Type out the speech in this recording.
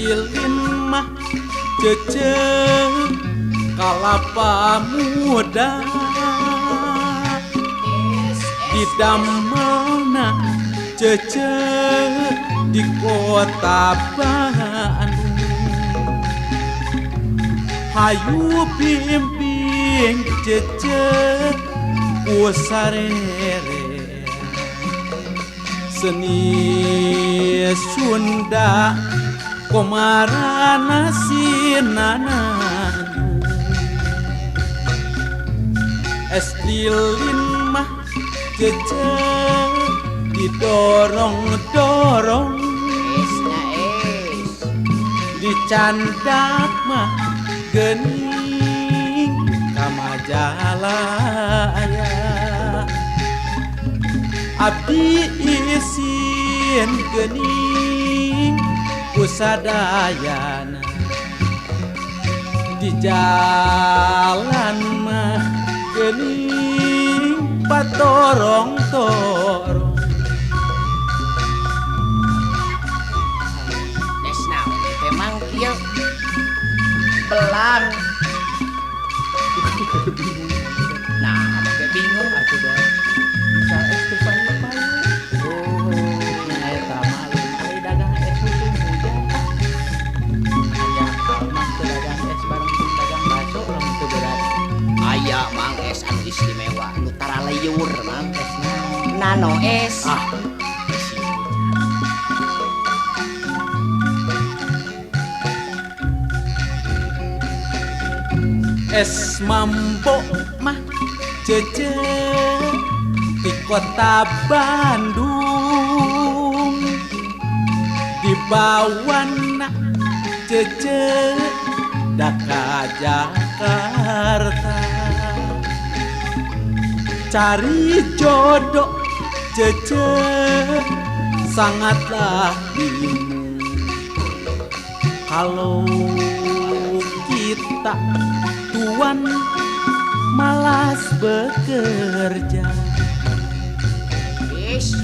lilin mah cece kalapa muda didamelna cece di kota Bandung. Hayu bimbing cece usarere seni Sunda komarana sinana es lilin mah cece didorong-dorong dicandak mah gening kamajalaya abdi isin gening kusadayana di jalan mah gening patorong-torong. Desna memang kieu belang. Nah, agak bingung atuh dah. Bisa es teu payu-payu. Oh, nya eta mah lain kali dagang es musim hujan tah. Aya almah teu dagang es bareng jeung dagang bakso lamun teu berat. Aya mang es anu istimewa, nu tara leuwur mang esna. Nano es. Es mambo mah cece di kota Bandung dibawana cece daka Jakarta cari jodoh cece sangatlah bingung kalau kita tuan malas bekerja. Es.